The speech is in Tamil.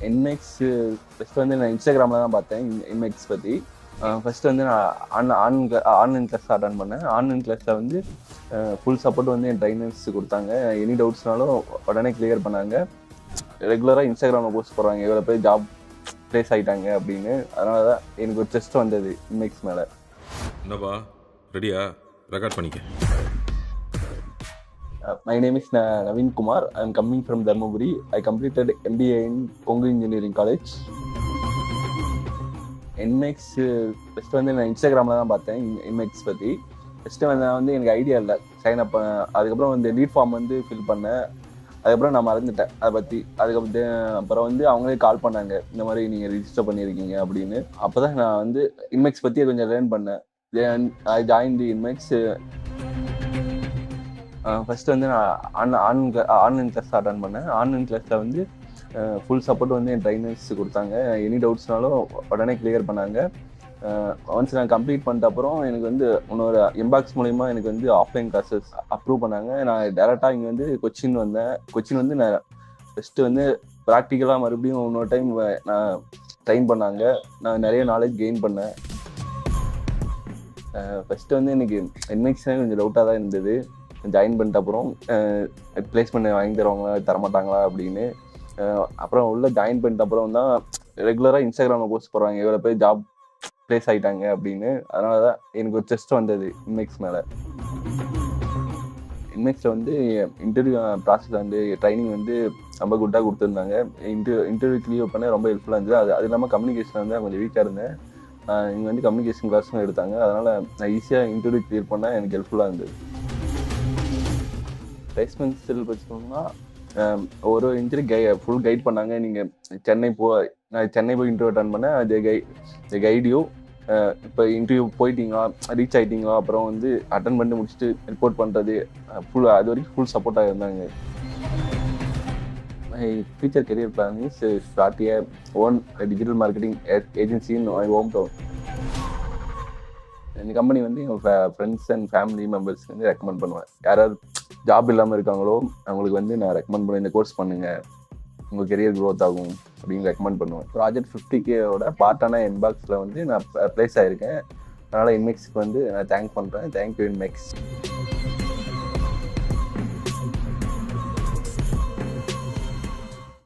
என்மெக்ஸ் ஃபஸ்ட்டு வந்து நான் இன்ஸ்டாகிராமில் தான் பார்த்தேன் என்மெக்ஸ் பற்றி. ஃபஸ்ட்டு வந்து நான் ஆன்லைன் கிளாஸ் அட்டன் பண்ணேன். ஆன்லைன் கிளாஸில் வந்து ஃபுல் சப்போர்ட் வந்து என் ட்ரைனர்ஸ் கொடுத்தாங்க. எனி டவுட்ஸ்னாலும் உடனே கிளியர் பண்ணாங்க. ரெகுலராக இன்ஸ்டாகிராமில் போஸ்ட் போடுறாங்க இவ்வளோ பேர் ஜாப் ப்ளேஸ் ஆகிட்டாங்க அப்படின்னு. அதனால தான் எனக்கு ஒரு டெஸ்ட் வந்தது என்மெக்ஸ் மேலே. என்னப்பா ரெடியா? ரெக்கார்ட் பண்ணிக்க. My name is Naveen Kumar. I am coming from Dharmaburi. I completed MBA in Kongu Engineering College. என்மெக்ஸ் ஃபஸ்ட்டு வந்து நான் இன்ஸ்டாகிராமில் தான் பார்த்தேன் என்மெக்ஸ் பற்றி. ஃபஸ்ட்டு வந்து எனக்கு ஐடியா இல்லை சைன் அப். அதுக்கப்புறம் வந்து லீட் ஃபார்ம் வந்து ஃபில் பண்ணேன். அதுக்கப்புறம் நான் மறந்துட்டேன் அதை பற்றி. அப்புறம் வந்து அவங்களே கால் பண்ணாங்க, இந்த மாதிரி நீங்கள் ரிஜிஸ்டர் பண்ணியிருக்கீங்க அப்படின்னு. அப்போ தான் நான் வந்து என்மெக்ஸ் பற்றி கொஞ்சம் லேர்ன் பண்ணேன். I join the என்மெக்ஸ். ஃபஸ்ட்டு வந்து நான் ஆன்லைன் கிளாஸ் அட்டன் பண்ணேன். ஆன்லைன் கிளாஸில் வந்து ஃபுல் சப்போர்ட் வந்து என் ட்ரைனர்ஸ் கொடுத்தாங்க. எனி டவுட்ஸ்னாலும் உடனே கிளியர் பண்ணாங்க. ஒன்ஸ் நான் கம்ப்ளீட் பண்ணிட்ட அப்புறம் எனக்கு வந்து இன்னொரு எம்பாக்ஸ் மூலிமா எனக்கு வந்து ஆஃப்லைன் கிளாஸஸ் அப்ரூவ் பண்ணாங்க. நான் டேரெக்டாக இங்கே வந்து கொச்சின் வந்தேன். கொச்சின் வந்து நான் ஃபஸ்ட்டு வந்து ப்ராக்டிக்கலாக மறுபடியும் இன்னொரு டைம் நான் ட்ரைன் பண்ணாங்க. நான் நிறைய நாலேஜ் கெயின் பண்ணேன். ஃபஸ்ட்டு வந்து எனக்கு என்மெக்ஸ்னே கொஞ்சம் டவுட்டாக தான் இருந்தது. ஜாயின் பண்ணிட்ட அப்புறம் ப்ளேஸ்மெண்ட் வாங்கி தருவாங்களா தரமாட்டாங்களா அப்படின்னு. அப்புறம் உள்ள ஜாயின் பண்ணிட்ட அப்புறம் தான் ரெகுலராக இன்ஸ்டாகிராமில் போஸ்ட் போடுறாங்க இவ்வளோ பேர் ஜாப் ப்ளேஸ் ஆகிட்டாங்க அப்படின்னு. அதனால தான் எனக்கு ஒரு டெஸ்ட் வந்தது என்மெக்ஸ் மேலே. என்மெக்ஸில் வந்து இன்டர்வியூ ப்ராசஸ் வந்து ட்ரைனிங் வந்து ரொம்ப குட்டாக கொடுத்துருந்தாங்க. இன்டர்வியூ கிளியர் பண்ண ரொம்ப ஹெல்ப்ஃபுல்லாக இருந்தது. அது இல்லாமல் கம்யூனிகேஷன் வந்து கொஞ்சம் வீக்காக இருந்தேன். இங்கே வந்து கம்யூனிகேஷன் கிளாஸும் எடுத்தாங்க. அதனால் நான் ஈஸியாக இன்டர்வியூ கிளியர் பண்ண எனக்கு ஹெல்ப்ஃபுல்லாக இருந்தது. பிளேஸ்மெண்ட்ஸில் பார்த்தோம்னா ஒரு இன்டர்வியூ ஃபுல் கைட் பண்ணாங்க. நீங்கள் நான் சென்னை போய் இன்டர்வியூ அட்டன் பண்ணேன். கைடியோ இப்போ இன்டர்வியூ போயிட்டீங்களா, ரீச் ஆகிட்டீங்களா, அப்புறம் வந்து அட்டன் பண்ணி முடிச்சுட்டு ரிப்போர்ட் பண்ணுறது அது வரைக்கும் ஃபுல் சப்போர்ட்டாக இருந்தாங்க. My future career plan is start A own digital marketing agency in my home town. இந்த கம்பெனி வந்து எங்கள் ஃப்ரெண்ட்ஸ் அண்ட் ஃபேமிலி மெம்பர்ஸ்க்கு வந்து ரெக்கமெண்ட் பண்ணுவேன். யாராவது ஜாப் இல்லாமல் இருக்காங்களோ அவங்களுக்கு வந்து நான் ரெக்கமெண்ட் பண்ணுவேன், இந்த கோர்ஸ் பண்ணுங்கள், உங்கள் கெரியர் க்ரோத் ஆகும் அப்படின்னு ரெக்கமெண்ட் பண்ணுவேன். ப்ராஜெக்ட் 50K பார்ட்டான இன்பாக்ஸில் வந்து நான் ப்ளேஸ் ஆகிருக்கேன். அதனால் என்மெக்ஸ்க்கு வந்து நான் தேங்க் பண்ணுறேன். தேங்க்யூ என்மெக்ஸ்.